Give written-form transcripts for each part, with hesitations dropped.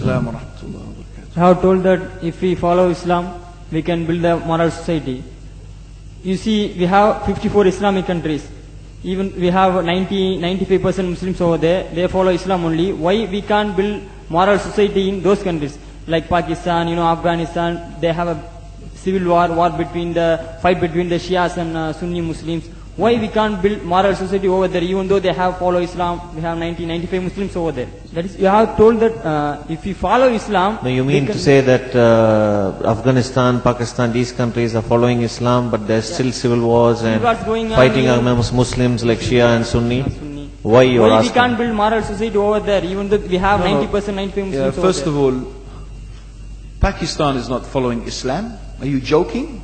As-salamu wa rahmatullahi wa barakatuh. I have told that if we follow Islam, we can build a moral society. You see, we have 54 Islamic countries. Even we have 95% Muslims over there. They follow Islam only. Why we can't build moral society in those countries? Like Pakistan, Afghanistan, they have a civil war between the Shias and Sunni Muslims. Why we can't build moral society over there, even though they have follow Islam? We have 95 Muslims over there. That is, you have told that if we follow Islam... No, you mean to say that Afghanistan, Pakistan, these countries are following Islam, but there's still civil wars and fighting amongst Muslims like Shia and Sunni? Why you are asking? We can't build moral society over there, even though we have 90%, 95 Muslims over there? First of all, Pakistan is not following Islam. Are you joking?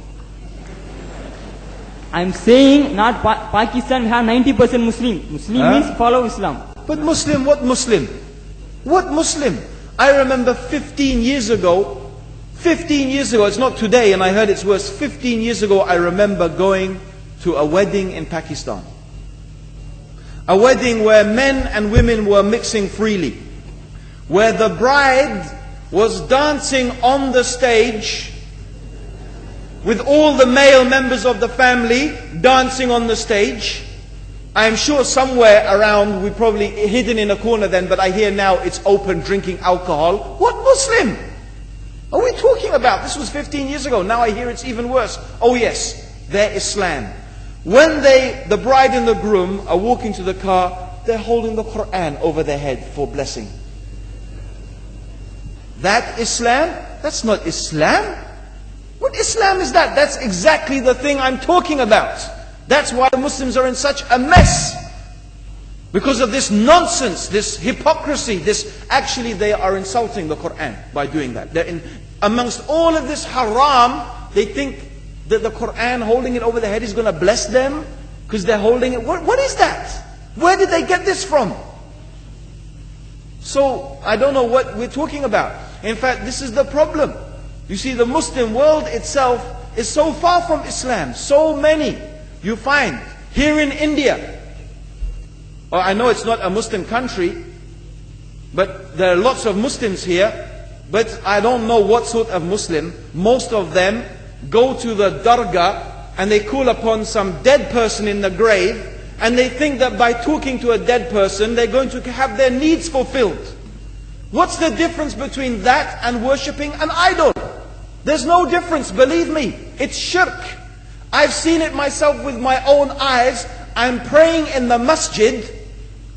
I'm saying not Pakistan, we have 90% Muslim. Muslim means follow Islam. But Muslim, what Muslim? What Muslim? I remember 15 years ago, it's not today and I heard it's worse, 15 years ago I remember going to a wedding in Pakistan. A wedding where men and women were mixing freely. Where the bride was dancing on the stage with all the male members of the family dancing on the stage. I am sure somewhere around, we probably hidden in a corner then, but I hear now it's open, drinking alcohol. What Muslim are we talking about? This was 15 years ago. Now I hear it's even worse. Oh yes, they're Islam. When the bride and the groom are walking to the car, they're holding the Quran over their head for blessing. That Islam? That's not Islam. What Islam is that? That's exactly the thing I'm talking about. That's why Muslims are in such a mess. Because of this nonsense, this hypocrisy, actually they are insulting the Quran by doing that. Amongst all of this haram, they think that the Quran, holding it over their head, is going to bless them because they're holding it. What is that? Where did they get this from? So, I don't know what we're talking about. In fact, this is the problem. You see, the Muslim world itself is so far from Islam. So many you find here in India. Well, I know it's not a Muslim country, but there are lots of Muslims here. But I don't know what sort of Muslim. Most of them go to the dargah and they call upon some dead person in the grave, and they think that by talking to a dead person, they're going to have their needs fulfilled. What's the difference between that and worshipping an idol? There's no difference, believe me. It's shirk. I've seen it myself with my own eyes. I'm praying in the masjid.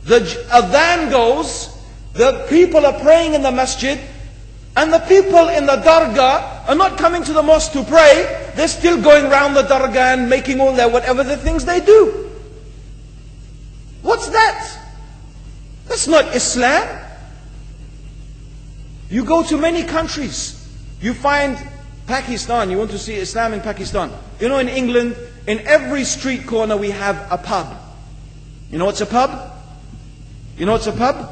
The adhan goes. The people are praying in the masjid. And the people in the dargah are not coming to the mosque to pray. They're still going around the dargah and making all their whatever the things they do. What's that? That's not Islam. You go to many countries. You find Pakistan, you want to see Islam in Pakistan. You know, in England, in every street corner we have a pub. You know what's a pub? You know what's a pub?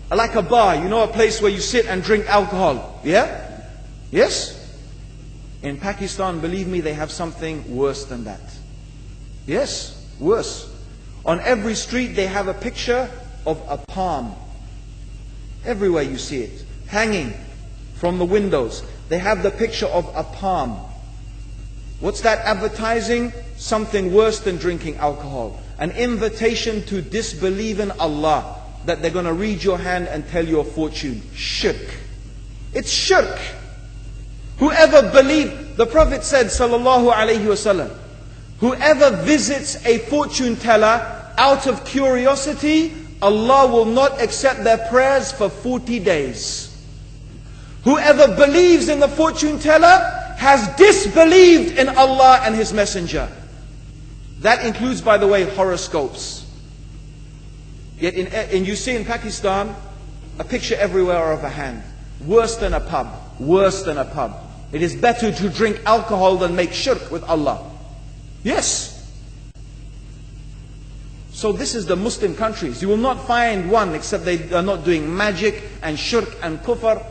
Like a bar, you know, a place where you sit and drink alcohol. Yeah? Yes? In Pakistan, believe me, they have something worse than that. Yes, worse. On every street they have a picture of a palm. Everywhere you see it, hanging from the windows. They have the picture of a palm. What's that advertising? Something worse than drinking alcohol. An invitation to disbelieve in Allah. That they're going to read your hand and tell your fortune. Shirk. It's shirk. Whoever believed, the Prophet said, sallallahu alaihi wasallam, whoever visits a fortune teller out of curiosity, Allah will not accept their prayers for 40 days. Whoever believes in the fortune teller has disbelieved in Allah and His Messenger. That includes, by the way, horoscopes. Yet you see in Pakistan, a picture everywhere of a hand. Worse than a pub. Worse than a pub. It is better to drink alcohol than make shirk with Allah. Yes. So this is the Muslim countries. You will not find one except they are not doing magic and shirk and kufr.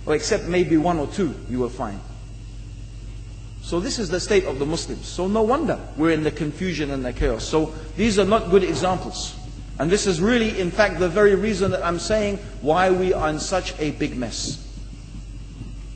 Or except maybe one or two you will find. So this is the state of the Muslims. So no wonder we're in the confusion and the chaos. So these are not good examples. And this is really, in fact, the very reason that I'm saying why we are in such a big mess.